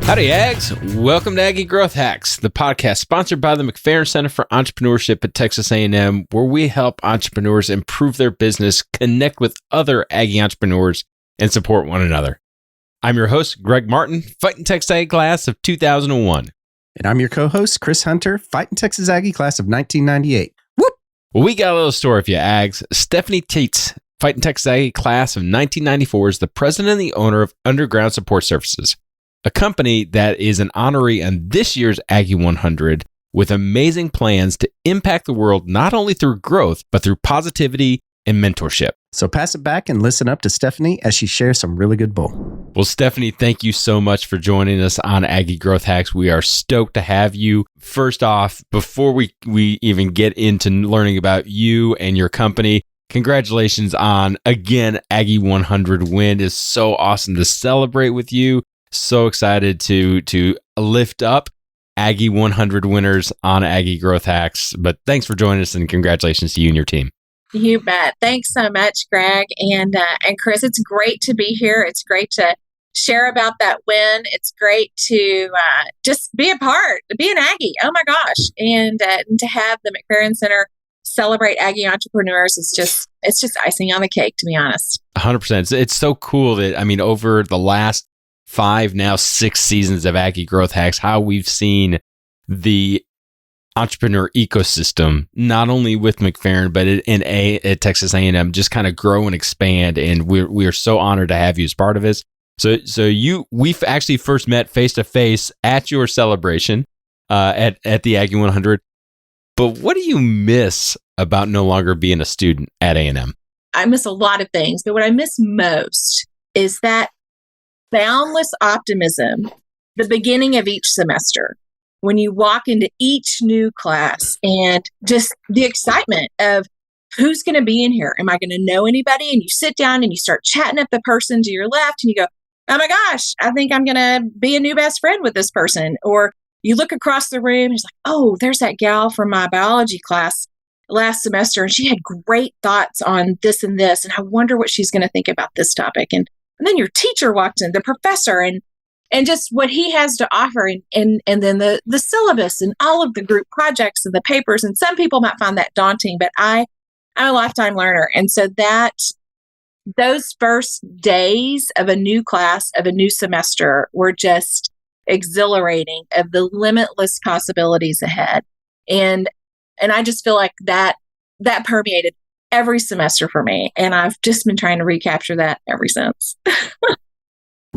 Howdy, Ags. Welcome to Aggie Growth Hacks, the podcast sponsored by the McFerrin Center for Entrepreneurship at Texas A&M, where we help entrepreneurs improve their business, connect with other Aggie entrepreneurs, and support one another. I'm your host, Greg Martin, Fighting Texas Aggie class of 2001. And I'm your co-host, Chris Hunter, Fighting Texas Aggie class of 1998. Whoop! Well, we got a little story for you, Ags. Stephanie Teetes, Fighting Texas Aggie class of 1994, is the president and the owner of Underground Support Services, a company that is an honoree on this year's Aggie 100 with amazing plans to impact the world not only through growth, but through positivity and mentorship. So pass it back and listen up to Stephanie as she shares some really good bull. Well, Stephanie, thank you so much for joining us on Aggie Growth Hacks. We are stoked to have you. First off, before we even get into learning about you and your company, congratulations on, again, Aggie 100 win. It's so awesome to celebrate with you. So excited to lift up Aggie 100 winners on Aggie Growth Hacks. But thanks for joining us and congratulations to you and your team. You bet. Thanks so much, Greg and Chris. It's great to be here. It's great to share about that win. It's great to just be a part, be an Aggie. Oh my gosh. And to have the McFerrin Center celebrate Aggie entrepreneurs is just icing on the cake, to be honest. 100%. It's so cool that, over the last 5, now 6 seasons of Aggie Growth Hacks, how we've seen the entrepreneur ecosystem, not only with McFerrin, but at Texas A&M, just kind of grow and expand. And we're so honored to have you as part of this. So we've actually first met face to face at your celebration at the Aggie 100. But what do you miss about no longer being a student at A&M? I miss a lot of things, but what I miss most is that boundless optimism, the beginning of each semester, when you walk into each new class and just the excitement of who's going to be in here. Am I going to know anybody? And you sit down and you start chatting up the person to your left and you go, oh my gosh, I think I'm going to be a new best friend with this person. Or you look across the room and it's like, oh, there's that gal from my biology class last semester. And she had great thoughts on this and this. And I wonder what she's going to think about this topic. And then your teacher walked in, the professor, and just what he has to offer, and then the syllabus and all of the group projects and the papers. And some people might find that daunting, but I'm a lifetime learner. And so those first days of a new class, of a new semester, were just exhilarating, of the limitless possibilities ahead. And I just feel like that permeated every semester for me. And I've just been trying to recapture that ever since.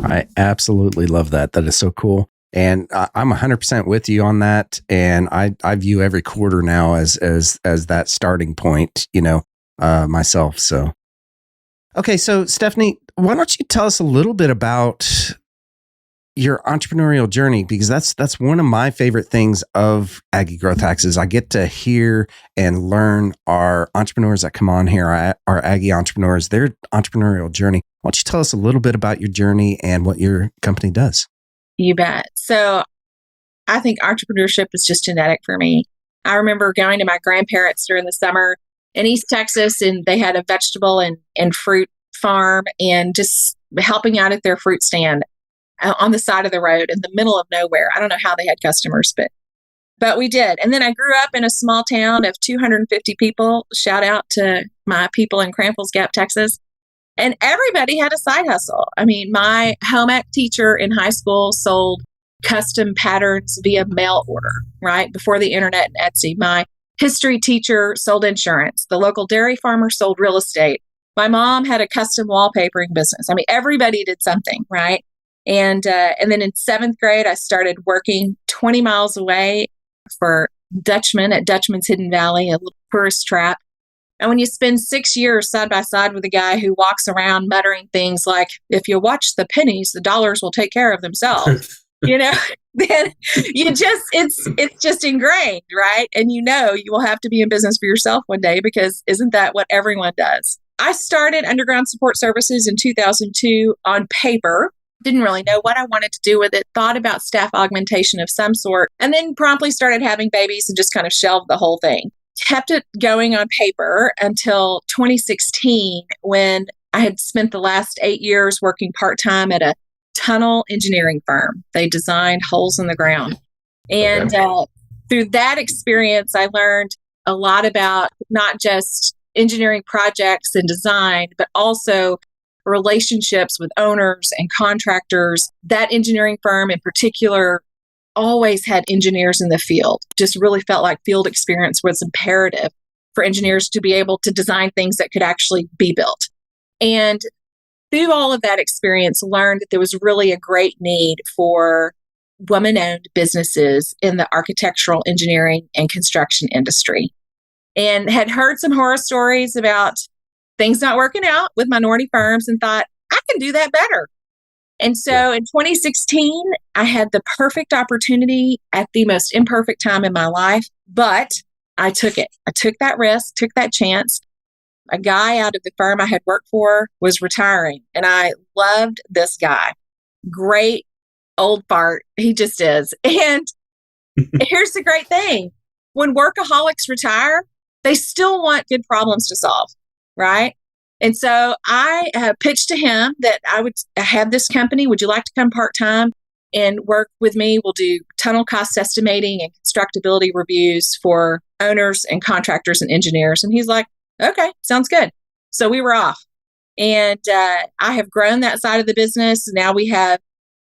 I absolutely love that. That is so cool. And I'm 100% with you on that. And I view every quarter now as that starting point, myself. So, okay. So Stephanie, why don't you tell us a little bit about your entrepreneurial journey? Because that's one of my favorite things of Aggie Growth Hacks is I get to hear and learn our entrepreneurs that come on here, our Aggie entrepreneurs, their entrepreneurial journey. Why don't you tell us a little bit about your journey and what your company does? You bet. So I think entrepreneurship is just genetic for me. I remember going to my grandparents during the summer in East Texas, and they had a vegetable and fruit farm, and just helping out at their fruit stand on the side of the road in the middle of nowhere. I don't know how they had customers, but we did. And then I grew up in a small town of 250 people. Shout out to my people in Cramples Gap, Texas. And everybody had a side hustle. My home ec teacher in high school sold custom patterns via mail order, right? Before the internet and Etsy. My history teacher sold insurance. The local dairy farmer sold real estate. My mom had a custom wallpapering business. Everybody did something, right? And then in 7th grade, I started working 20 miles away for Dutchman at Dutchman's Hidden Valley, a little tourist trap. And when you spend 6 years side by side with a guy who walks around muttering things like, if you watch the pennies, the dollars will take care of themselves, then it's just ingrained, right? And you will have to be in business for yourself one day, because isn't that what everyone does? I started Underground Support Services in 2002 on paper. Didn't really know what I wanted to do with it, thought about staff augmentation of some sort, and then promptly started having babies and just kind of shelved the whole thing. Kept it going on paper until 2016, when I had spent the last 8 years working part-time at a tunnel engineering firm. They designed holes in the ground. And through that experience, I learned a lot about not just engineering projects and design, but also relationships with owners and contractors. That engineering firm in particular always had engineers in the field. Just really felt like field experience was imperative for engineers to be able to design things that could actually be built. And through all of that experience, learned that there was really a great need for woman-owned businesses in the architectural, engineering, and construction industry. And had heard some horror stories about things not working out with minority firms and thought, I can do that better. And so in 2016, I had the perfect opportunity at the most imperfect time in my life, but I took it. I took that risk, took that chance. A guy out of the firm I had worked for was retiring, and I loved this guy. Great old fart. He just is. And here's the great thing. When workaholics retire, they still want good problems to solve, right? And so I pitched to him that I would have this company. Would you like to come part-time and work with me? We'll do tunnel cost estimating and constructability reviews for owners and contractors and engineers. And he's like, okay, sounds good. So we were off. And I have grown that side of the business. Now we have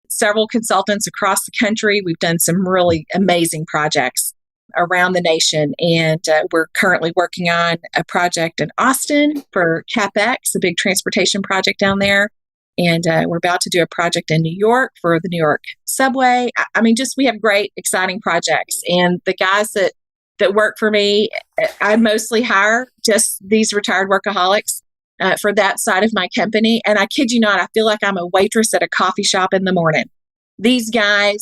several consultants across the country. We've done some really amazing projects around the nation. And we're currently working on a project in Austin for CapEx, a big transportation project down there. And we're about to do a project in New York for the New York subway. I mean, just we have great, exciting projects. And the guys that work for me, I mostly hire just these retired workaholics for that side of my company. And I kid you not, I feel like I'm a waitress at a coffee shop in the morning. These guys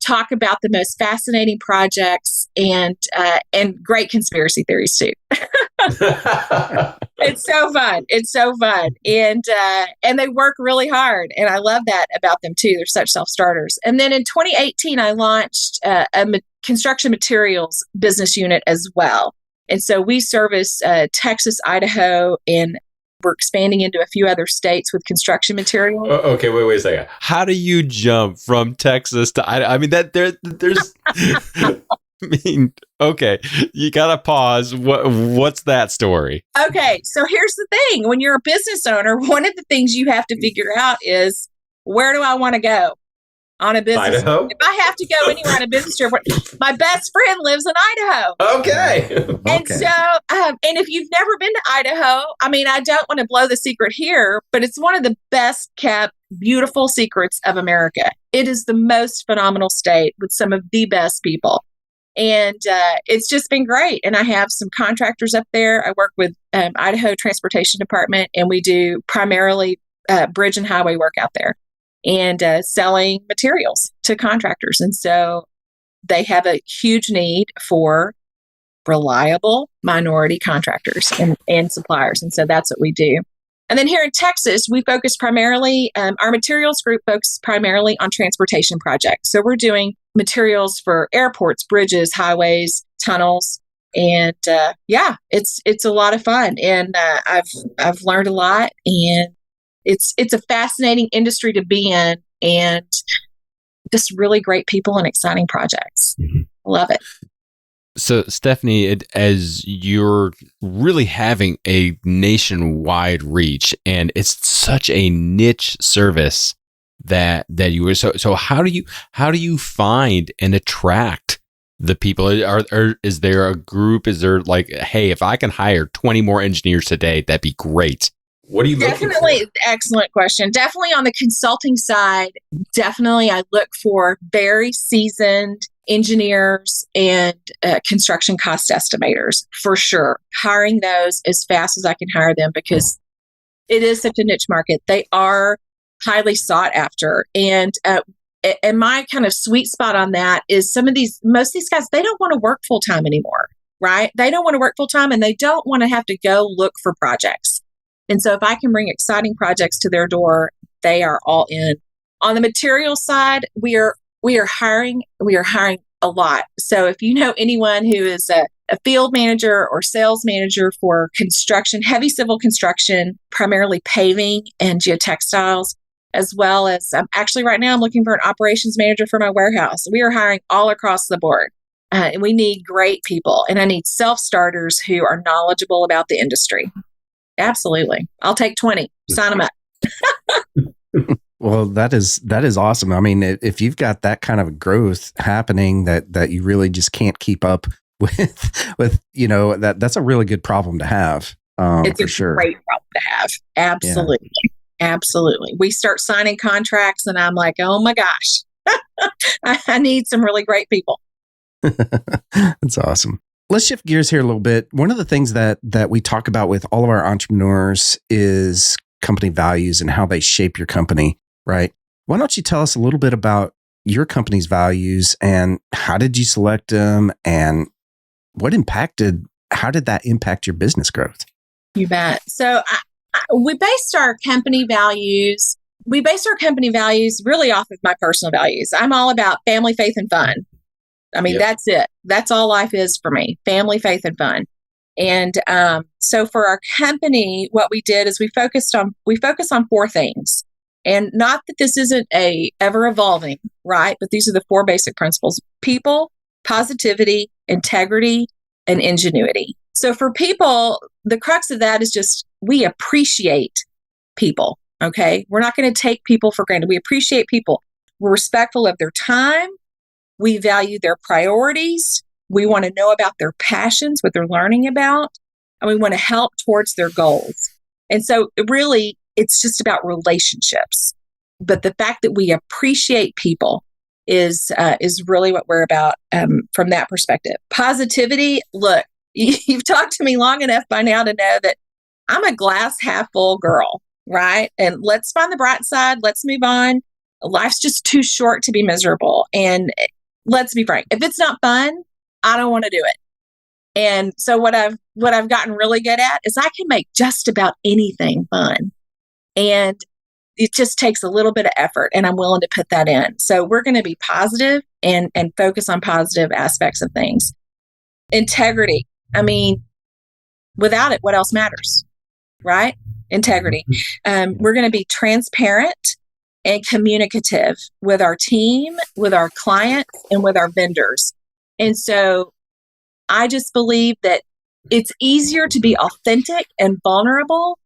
talk about the most fascinating projects and great conspiracy theories too. It's so fun. It's so fun. And they work really hard. And I love that about them too. They're such self-starters. And then in 2018, I launched a construction materials business unit as well. And so we service Texas, Idaho, and we're expanding into a few other states with construction materials. Okay, wait a second. How do you jump from Texas to Idaho? I mean, there's. I mean, okay, you gotta pause. What's that story? Okay, so here's the thing: when you're a business owner, one of the things you have to figure out is where do I want to go on a business? Idaho? If I have to go anywhere on a business trip, my best friend lives in Idaho. Okay. And so, and if you've never been to Idaho, I mean, I don't want to blow the secret here, but it's one of the best kept, beautiful secrets of America. It is the most phenomenal state with some of the best people. And it's just been great. And I have some contractors up there. I work with Idaho Transportation Department, and we do primarily bridge and highway work out there and selling materials to contractors. And so they have a huge need for reliable minority contractors and suppliers. And so that's what we do. And then here in Texas, we focus primarily, our materials group focuses primarily on transportation projects. So we're doing materials for airports, bridges, highways, tunnels. And it's a lot of fun. And I've learned a lot, and it's a fascinating industry to be in, and just really great people and exciting projects. Mm-hmm. Love it. So, Stephanie, as you're really having a nationwide reach, and it's such a niche service that you were. So how do you find and attract the people? Is there a group? Is there like, hey, if I can hire 20 more engineers today, that'd be great. What are you looking for? Definitely, excellent question. Definitely on the consulting side, definitely I look for very seasoned engineers and construction cost estimators for sure. Hiring those as fast as I can hire them, because it is such a niche market. They are highly sought after. And my kind of sweet spot on that is most of these guys, they don't want to work full time anymore, right? They don't want to work full time, and they don't want to have to go look for projects. And so if I can bring exciting projects to their door, they are all in. On the material side, we are hiring a lot. So if you know anyone who is a field manager or sales manager for construction, heavy civil construction, primarily paving and geotextiles, as well as actually right now I'm looking for an operations manager for my warehouse. We are hiring all across the board. And we need great people, and I need self-starters who are knowledgeable about the industry. Absolutely. I'll take 20. Sign them up. Well, that is awesome. I mean, if you've got that kind of growth happening that you really just can't keep up with that's a really good problem to have. It's for a sure. great problem to have. Absolutely. Yeah. Absolutely. We start signing contracts and I'm like, oh my gosh, I need some really great people. That's awesome. Let's shift gears here a little bit. One of the things that we talk about with all of our entrepreneurs is company values and how they shape your company, right? Why don't you tell us a little bit about your company's values and how did you select them and how did that impact your business growth? You bet. So we based our company values really off of my personal values. I'm all about family, faith, and fun. I mean, That's it. That's all life is for me, family, faith, and fun. And so for our company, what we did is we focus on 4 things. And not that this isn't a ever evolving, right? But these are the 4 basic principles: people, positivity, integrity, and ingenuity. So for people, the crux of that is just we appreciate people. Okay. We're not going to take people for granted. We appreciate people. We're respectful of their time. We value their priorities. We want to know about their passions, what they're learning about, and we want to help towards their goals. And so really, it's just about relationships. But the fact that we appreciate people is really what we're about from that perspective. Positivity, look, you've talked to me long enough by now to know that I'm a glass half full girl, right? And let's find the bright side. Let's move on. Life's just too short to be miserable. And let's be frank, if it's not fun, I don't want to do it. And so what I've gotten really good at is I can make just about anything fun. And it just takes a little bit of effort, and I'm willing to put that in. So we're going to be positive and focus on positive aspects of things. Integrity. I mean, without it, what else matters, right? Integrity. We're going to be transparent and communicative with our team, with our clients, and with our vendors. And so I just believe that it's easier to be authentic and vulnerable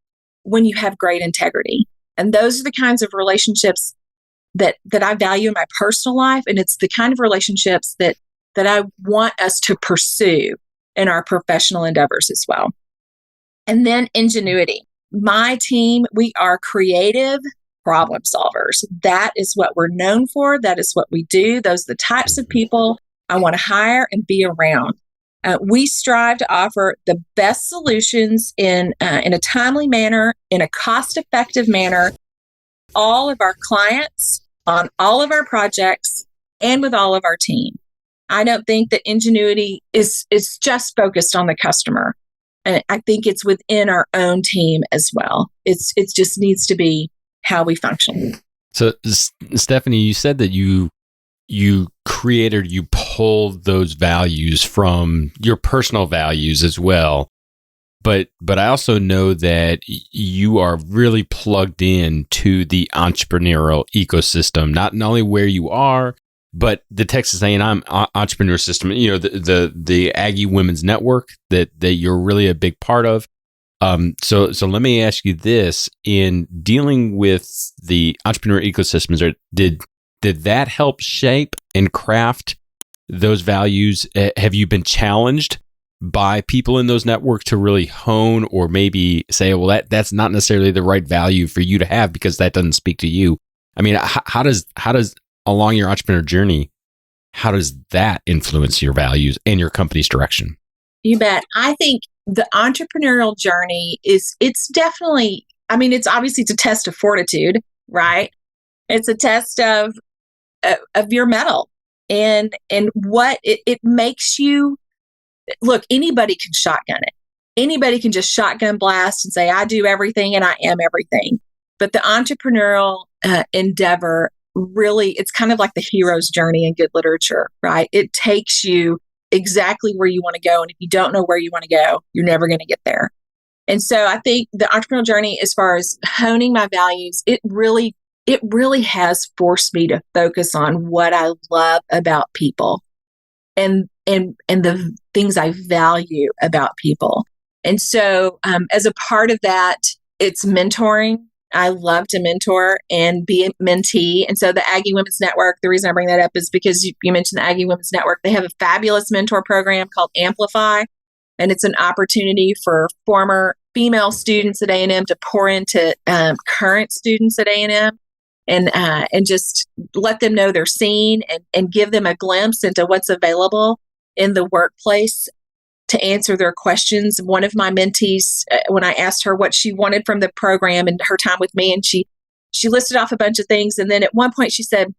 when you have great integrity. And those are the kinds of relationships that I value in my personal life. And it's the kind of relationships that I want us to pursue in our professional endeavors as well. And then ingenuity. My team, we are creative problem solvers. That is what we're known for. That is what we do. Those are the types of people I want to hire and be around. We strive to offer the best solutions in a timely manner, in a cost-effective manner, all of our clients, on all of our projects, and with all of our team. I don't think that Ingenuity is just focused on the customer. And I think it's within our own team as well. It just needs to be how we function. So, Stephanie, you said that you created, you pulled those values from your personal values as well. But I also know that you are really plugged in to the entrepreneurial ecosystem, not only where you are, but the Texas A&M entrepreneur system, the Aggie Women's Network that you're really a big part of. So let me ask you this: in dealing with the entrepreneur ecosystems, did that help shape and craft those values? Have you been challenged by people in those networks to really hone, or maybe say, well, that's not necessarily the right value for you to have because that doesn't speak to you? I mean, how does along your entrepreneur journey, how does that influence your values and your company's direction? You bet. I think the entrepreneurial journey it's definitely, it's obviously it's a test of fortitude, right? It's a test of your mettle and what it makes you. Look, anybody can shotgun it. Anybody can just shotgun blast and say, I do everything and I am everything. But the entrepreneurial endeavor, really, it's kind of like the hero's journey in good literature, right? It takes you exactly where you want to go. And if you don't know where you want to go, you're never going to get there. And so I think the entrepreneurial journey, as far as honing my values, it it really has forced me to focus on what I love about people and the things I value about people. And so as a part of that, it's mentoring. I love to mentor and be a mentee. And so the Aggie Women's Network, the reason I bring that up is because you mentioned the Aggie Women's Network. They have a fabulous mentor program called Amplify. And it's an opportunity for former female students at A&M to pour into current students at A&M and just let them know they're seen and give them a glimpse into what's available in the workplace to answer their questions. One of my mentees, when I asked her what she wanted from the program and her time with me, and she listed off a bunch of things. And then at one point she said,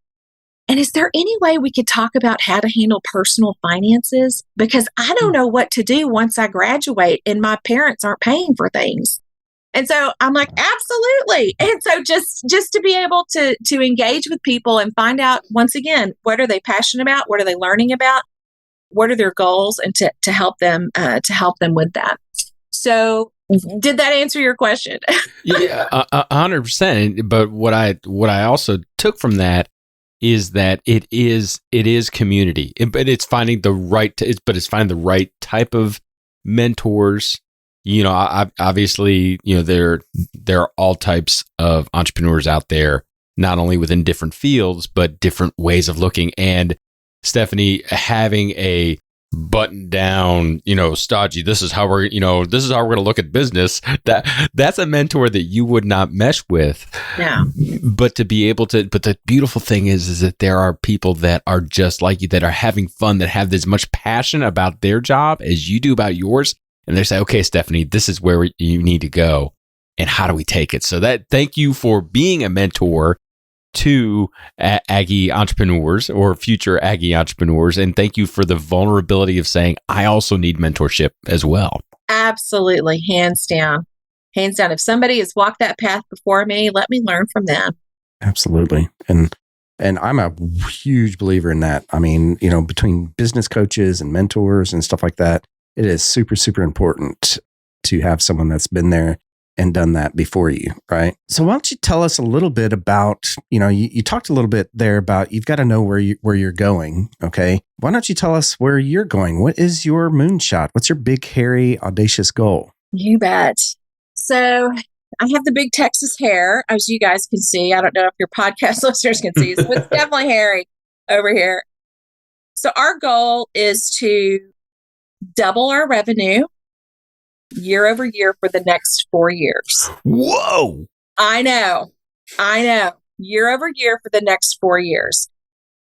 and is there any way we could talk about how to handle personal finances? Because I don't know what to do once I graduate and my parents aren't paying for things. And so I'm like, absolutely. And so just to be able to engage with people and find out, once again, what are they passionate about? What are they learning about? What are their goals? And to help them with that. So did that answer your question? Yeah, 100%. But what I also took from that is that it is community, but it's finding the right type of mentors. You know, obviously, you know, there are all types of entrepreneurs out there, not only within different fields, but different ways of looking. And Stephanie, having a button down, you know, stodgy, this is how we're going to look at business. That's a mentor that you would not mesh with. Yeah. But the beautiful thing is that there are people that are just like you, that are having fun, that have as much passion about their job as you do about yours. And they say, okay, Stephanie, this is where you need to go. And how do we take it? So thank you for being a mentor to Aggie entrepreneurs or future Aggie entrepreneurs. And thank you for the vulnerability of saying, I also need mentorship as well. Absolutely. Hands down. Hands down. If somebody has walked that path before me, let me learn from them. Absolutely. And I'm a huge believer in that. I mean, you know, between business coaches and mentors and stuff like that, it is super, super important to have someone that's been there and done that before you, right? So why don't you tell us a little bit about, you know, you talked a little bit there about you've got to know where you're going, okay? Why don't you tell us where you're going? What is your moonshot? What's your big, hairy, audacious goal? You bet. So I have the big Texas hair, as you guys can see. I don't know if your podcast listeners can see, so it's definitely hairy over here. So our goal is to double our revenue year over year for the next 4 years. Whoa. I know. Year over year for the next 4 years.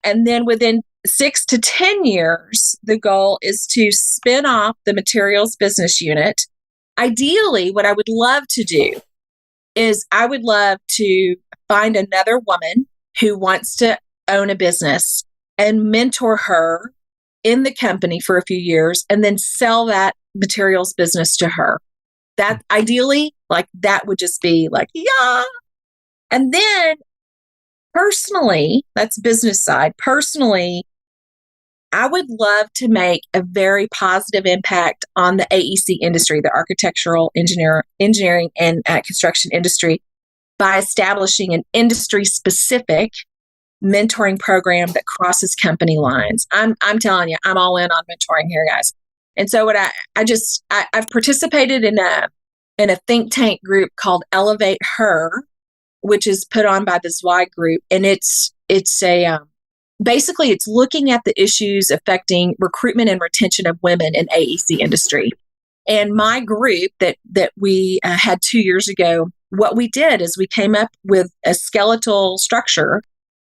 And then within 6 to 10 years, the goal is to spin off the materials business unit. Ideally, what I would love to do is I would love to find another woman who wants to own a business and mentor her in the company for a few years and then sell that materials business to her. That ideally, like that would just be like, yeah. And then personally, that's business side. Personally, I would love to make a very positive impact on the AEC industry, the architectural engineering and construction industry, by establishing an industry specific mentoring program that crosses company lines. I'm telling you, I'm all in on mentoring here, guys. And so what I've participated in a think tank group called Elevate Her, which is put on by the BHAG group. And it's basically it's looking at the issues affecting recruitment and retention of women in AEC industry. And my group that we had 2 years ago, what we did is we came up with a skeletal structure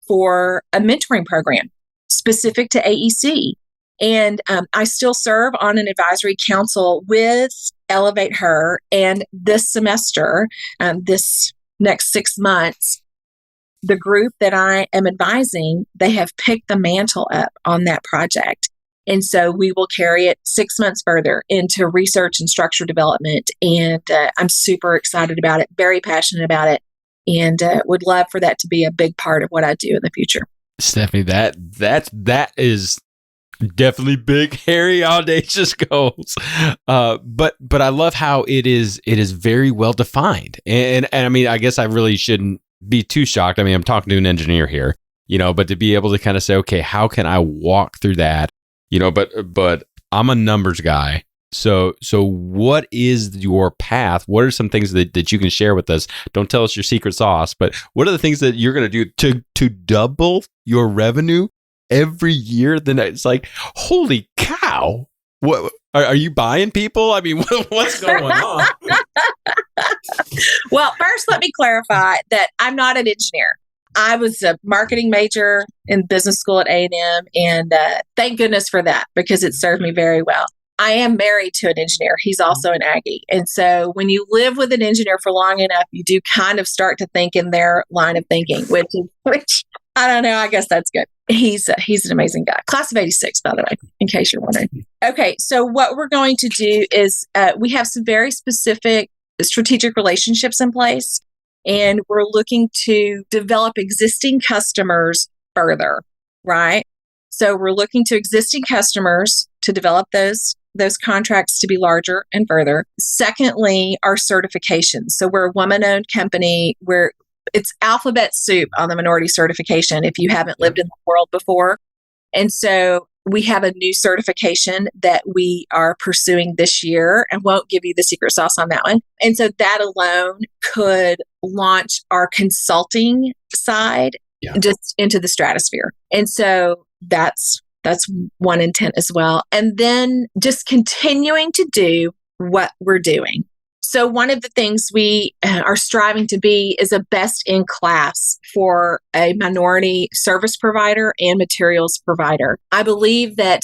for a mentoring program specific to AEC. And I still serve on an advisory council with Elevate Her. And this semester, this next 6 months, the group that I am advising, they have picked the mantle up on that project. And so we will carry it 6 months further into research and structure development. And I'm super excited about it, very passionate about it, and would love for that to be a big part of what I do in the future. Stephanie, that is definitely big, hairy, audacious goals. But I love how it is very well defined. And I mean, I guess I really shouldn't be too shocked. I mean, I'm talking to an engineer here, but to be able to kind of say, okay, how can I walk through that? But I'm a numbers guy. So what is your path? What are some things that you can share with us? Don't tell us your secret sauce, but what are the things that you're going to do to double your revenue every year? Then it's like, holy cow. What are you buying people? I mean, what's going on? Well, first, let me clarify that I'm not an engineer. I was a marketing major in business school at A&M, and thank goodness for that, because it served me very well. I am married to an engineer. He's also an Aggie. And so when you live with an engineer for long enough, you do kind of start to think in their line of thinking, which I don't know. I guess that's good. He's an amazing guy. Class of 86, by the way, in case you're wondering. Okay. So what we're going to do is we have some very specific strategic relationships in place, and we're looking to develop existing customers further, right? So we're looking to existing customers to develop those contracts to be larger and further. Secondly, our certifications. So we're a woman-owned company where it's alphabet soup on the minority certification if you haven't lived in the world before. And so we have a new certification that we are pursuing this year, and won't give you the secret sauce on that one. And so that alone could launch our consulting side just into the stratosphere. And so that's one intent as well. And then just continuing to do what we're doing. So one of the things we are striving to be is a best in class for a minority service provider and materials provider. I believe that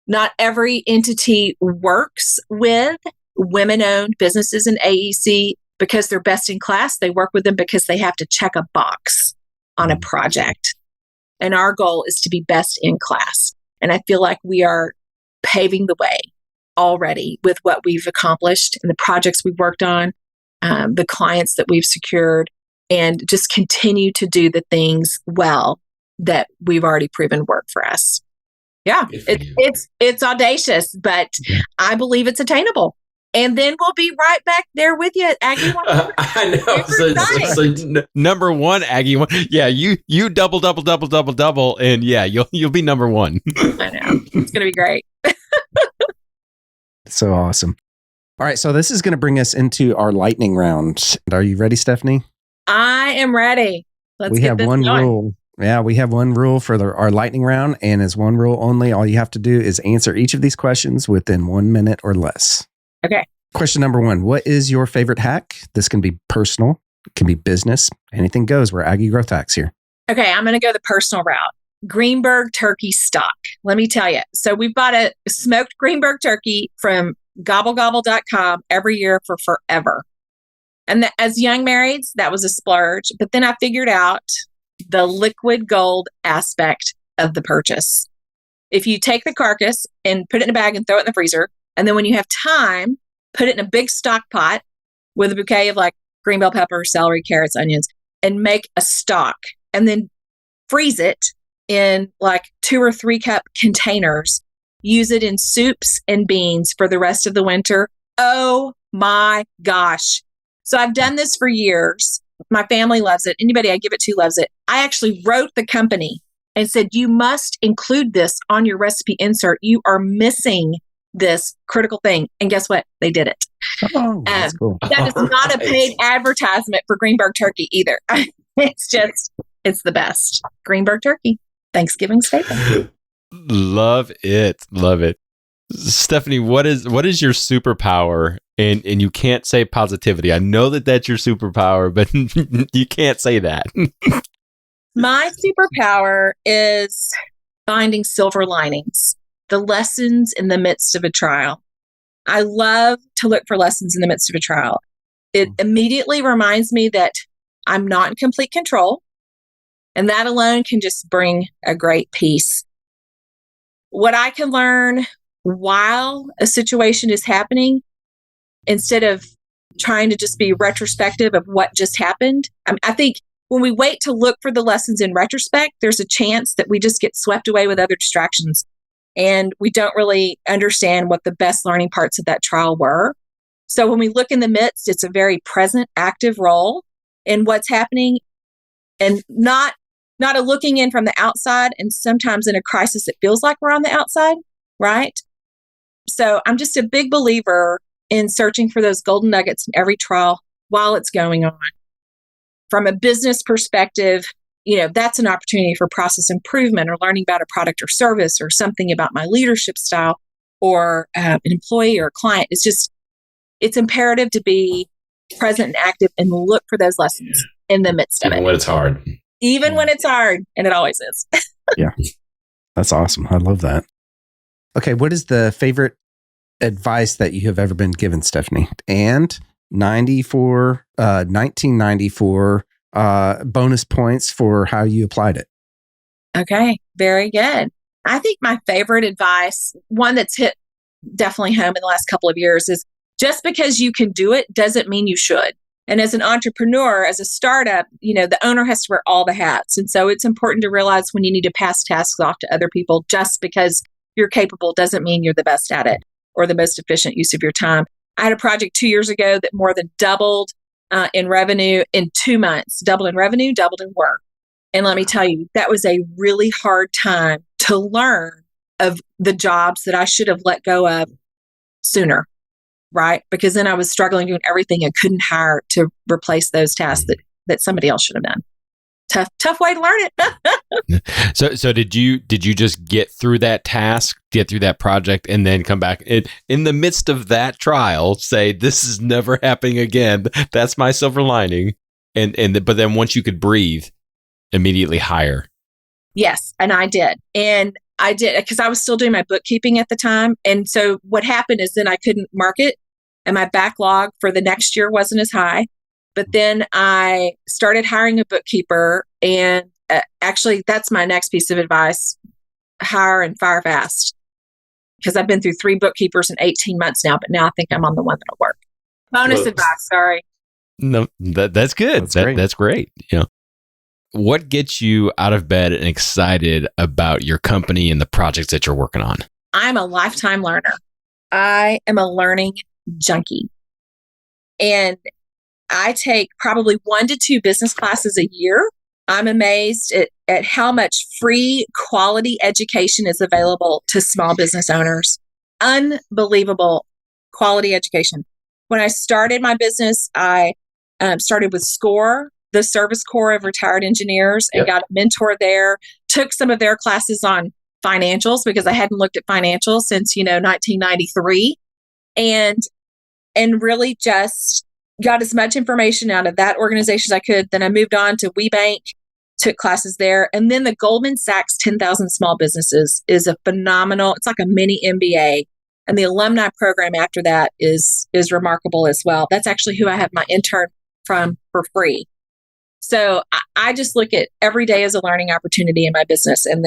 not every entity works with women-owned businesses in AEC because they're best in class. They work with them because they have to check a box on a project. And our goal is to be best in class. And I feel like we are paving the way already with what we've accomplished and the projects we've worked on, the clients that we've secured, and just continue to do the things well that we've already proven work for us. Yeah, it's audacious, but I believe it's attainable. And then we'll be right back there with you, Aggie. I know. So number one, Aggie. Yeah, you double, and yeah, you'll be number one. I know. It's going to be great. So awesome. All right, so this is going to bring us into our lightning round. Are you ready, Stephanie? I am ready. We have one rule. Yeah, we have one rule for our lightning round, and it's one rule only. All you have to do is answer each of these questions within 1 minute or less. Okay. Question number 1. What is your favorite hack? This can be personal, it can be business. Anything goes. We're Aggie Growth Hacks here. Okay, I'm going to go the personal route. Greenberg turkey stock. Let me tell you. So we bought a smoked Greenberg turkey from gobblegobble.com every year for forever. And as young marrieds, that was a splurge. But then I figured out the liquid gold aspect of the purchase. If you take the carcass and put it in a bag and throw it in the freezer, and then when you have time, put it in a big stock pot with a bouquet of like green bell peppers, celery, carrots, onions, and make a stock, and then freeze it in like 2 or 3 cup containers. Use it in soups and beans for the rest of the winter. Oh my gosh. So I've done this for years. My family loves it. Anybody I give it to loves it. I actually wrote the company and said, you must include this on your recipe insert. You are missing this critical thing. And guess what? They did it. Oh, that's cool. That is not a paid advertisement for Greenberg turkey either. It's the best. Greenberg turkey. Thanksgiving staple. Love it. Love it. Stephanie, what is your superpower? And you can't say positivity. I know that that's your superpower, but you can't say that. My superpower is finding silver linings, the lessons in the midst of a trial. I love to look for lessons in the midst of a trial. It immediately reminds me that I'm not in complete control, and that alone can just bring a great peace. What I can learn while a situation is happening, instead of trying to just be retrospective of what just happened. I think when we wait to look for the lessons in retrospect, there's a chance that we just get swept away with other distractions, and we don't really understand what the best learning parts of that trial were. So when we look in the midst, it's a very present, active role in what's happening. and not a looking in from the outside. And sometimes in a crisis, it feels like we're on the outside, right? So I'm just a big believer in searching for those golden nuggets in every trial while it's going on. From a business perspective, that's an opportunity for process improvement or learning about a product or service or something about my leadership style or an employee or a client. It's imperative to be present and active and look for those lessons in the midst of it. Even when it's hard. Even when it's hard, and it always is. Yeah, that's awesome. I love that. Okay, what is the favorite advice that you have ever been given, Stephanie? And 1994 bonus points for how you applied it. Okay, very good. I think my favorite advice, one that's hit definitely home in the last couple of years, is just because you can do it doesn't mean you should. And as an entrepreneur, as a startup, the owner has to wear all the hats. And so it's important to realize when you need to pass tasks off to other people, just because you're capable doesn't mean you're the best at it or the most efficient use of your time. I had a project 2 years ago that more than doubled in revenue in 2 months, doubled in revenue, doubled in work. And let me tell you, that was a really hard time to learn of the jobs that I should have let go of sooner, right? Because then I was struggling doing everything and couldn't hire to replace those tasks that somebody else should have done. Tough way to learn it. So did you just get through that task, get through that project, and then come back in the midst of that trial, say, this is never happening again. That's my silver lining. But then once you could breathe, immediately hire. Yes. And I did. And I did because I was still doing my bookkeeping at the time. And so what happened is then I couldn't market and my backlog for the next year wasn't as high. But then I started hiring a bookkeeper, and actually that's my next piece of advice: hire and fire fast. Because I've been through 3 bookkeepers in 18 months now, but now I think I'm on the one that'll work. Bonus advice, sorry. No, that's good. That's great. What gets you out of bed and excited about your company and the projects that you're working on? I'm a lifetime learner. I am a learning junkie. And I take probably 1 to 2 business classes a year. I'm amazed at how much free quality education is available to small business owners. Unbelievable quality education. When I started my business, I started with SCORE, the Service Corps of Retired Engineers, and got a mentor there, took some of their classes on financials because I hadn't looked at financials since, 1993, and really just got as much information out of that organization as I could. Then I moved on to WeBank, took classes there. And then the Goldman Sachs 10,000 Small Businesses is a phenomenal, it's like a mini MBA. And the alumni program after that is remarkable as well. That's actually who I have my intern from for free. So I just look at every day as a learning opportunity in my business, and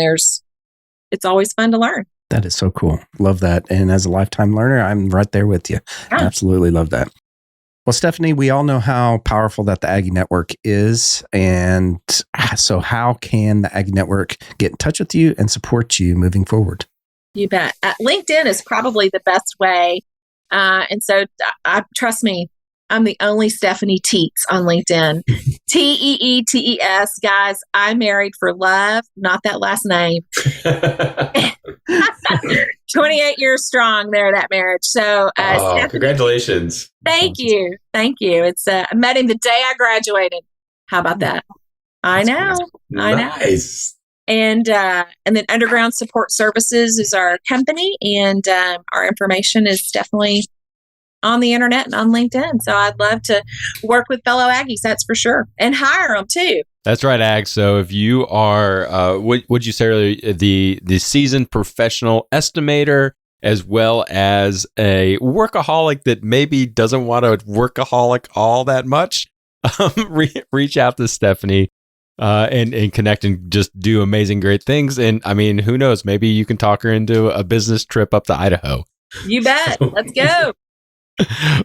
it's always fun to learn. That is so cool. Love that. And as a lifetime learner, I'm right there with you. Yeah. Absolutely love that. Well, Stephanie, we all know how powerful that the Aggie Network is. And so how can the Aggie Network get in touch with you and support you moving forward? You bet. LinkedIn is probably the best way. And so trust me, I'm the only Stephanie Teetes on LinkedIn. Teetes. Guys, I married for love, not that last name. 28 years strong there, that marriage. So, Stephanie, congratulations. Thank you. It's I met him the day I graduated. How about that? I know. Nice. And then Underground Support Services is our company, and our information is definitely on the internet and on LinkedIn. So I'd love to work with fellow Aggies, that's for sure, and hire them too. That's right, Ag. So if you are, would you say earlier, the seasoned professional estimator, as well as a workaholic that maybe doesn't want to workaholic all that much, reach out to Stephanie and connect and just do amazing, great things. And I mean, who knows? Maybe you can talk her into a business trip up to Idaho. You bet. Let's go.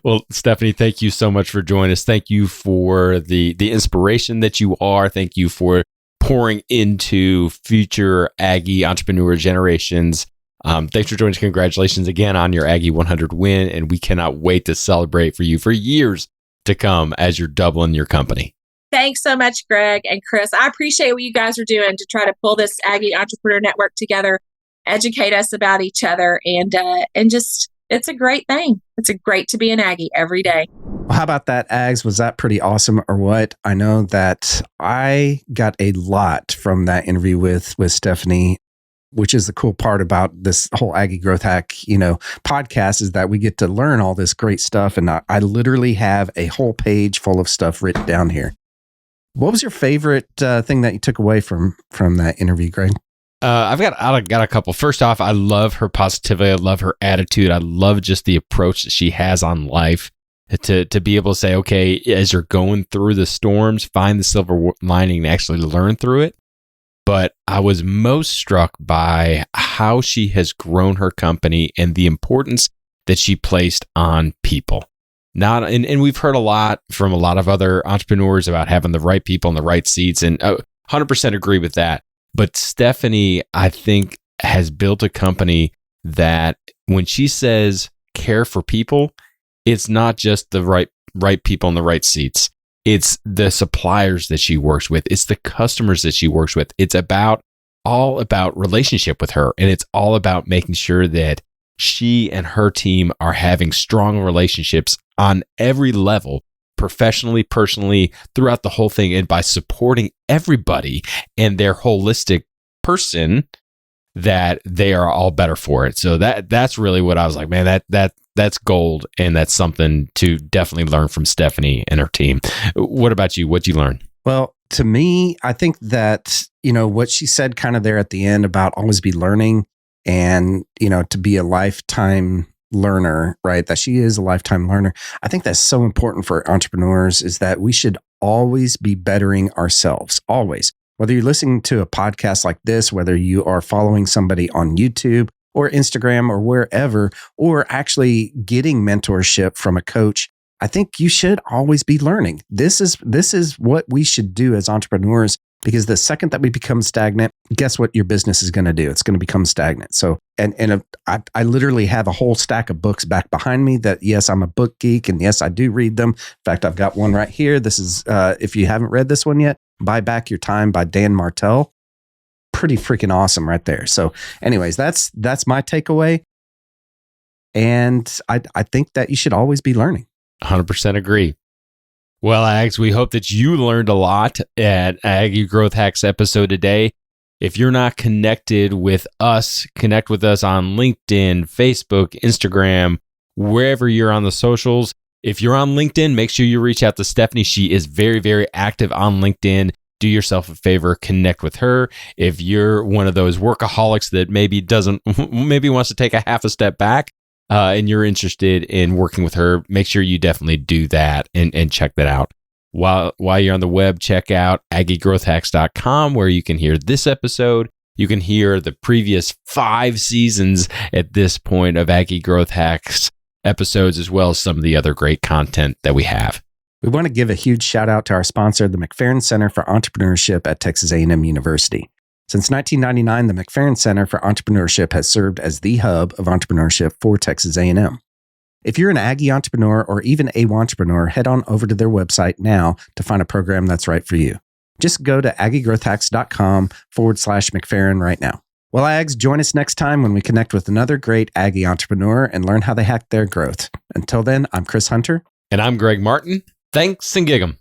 Well, Stephanie, thank you so much for joining us. Thank you for the inspiration that you are. Thank you for pouring into future Aggie entrepreneur generations. Thanks for joining us. Congratulations again on your Aggie 100 win. And we cannot wait to celebrate for you for years to come as you're doubling your company. Thanks so much, Greg and Chris. I appreciate what you guys are doing to try to pull this Aggie Entrepreneur Network together, educate us about each other, and just, it's a great thing. It's great to be an Aggie every day. Well, how about that, Ags? Was that pretty awesome or what? I know that I got a lot from that interview with Stephanie, which is the cool part about this whole Aggie Growth Hack, podcast, is that we get to learn all this great stuff. And I literally have a whole page full of stuff written down here. What was your favorite thing that you took away from that interview, Greg? I've got a couple. First off, I love her positivity. I love her attitude. I love just the approach that she has on life to be able to say, okay, as you're going through the storms, find the silver lining and actually learn through it. But I was most struck by how she has grown her company and the importance that she placed on people. And we've heard a lot from a lot of other entrepreneurs about having the right people in the right seats, and 100% agree with that. But Stephanie, I think, has built a company that when she says care for people, it's not just the right people in the right seats. It's the suppliers that she works with. It's the customers that she works with. It's all about relationship with her. And it's all about making sure that she and her team are having strong relationships on every level, professionally, personally, throughout the whole thing. And by supporting everybody and their holistic person, that they are all better for it. So that's really what I was like, man, that's gold. And that's something to definitely learn from Stephanie and her team. What about you? What'd you learn? Well, to me, I think that, what she said kind of there at the end about always be learning and, to be a lifetime learner, right? That she is a lifetime learner. I think that's so important for entrepreneurs, is that we should always be bettering ourselves, always. Whether you're listening to a podcast like this, whether you are following somebody on YouTube or Instagram or wherever, or actually getting mentorship from a coach, I think you should always be learning. This is what we should do as entrepreneurs, because the second that we become stagnant, guess what your business is going to do? It's going to become stagnant. So, I literally have a whole stack of books back behind me that, yes, I'm a book geek, and yes, I do read them. In fact, I've got one right here. This is, if you haven't read this one yet, Buy Back Your Time by Dan Martell. Pretty freaking awesome right there. So anyways, that's my takeaway. And I think that you should always be learning. 100% agree. Well, Ags, we hope that you learned a lot at Aggie Growth Hacks episode today. If you're not connected with us, connect with us on LinkedIn, Facebook, Instagram, wherever you're on the socials. If you're on LinkedIn, make sure you reach out to Stephanie. She is very, very active on LinkedIn. Do yourself a favor, connect with her. If you're one of those workaholics that maybe wants to take a half a step back, and you're interested in working with her, make sure you definitely do that and check that out. While you're on the web, check out aggiegrowthhacks.com, where you can hear this episode. You can hear the previous 5 seasons at this point of Aggie Growth Hacks episodes, as well as some of the other great content that we have. We want to give a huge shout out to our sponsor, the McFerrin Center for Entrepreneurship at Texas A&M University. Since 1999, the McFerrin Center for Entrepreneurship has served as the hub of entrepreneurship for Texas A&M. If you're an Aggie entrepreneur or even a wantrepreneur, head on over to their website now to find a program that's right for you. Just go to aggiegrowthhacks.com/McFerrin right now. Well, Ags, join us next time when we connect with another great Aggie entrepreneur and learn how they hack their growth. Until then, I'm Chris Hunter. And I'm Greg Martin. Thanks and gig 'em.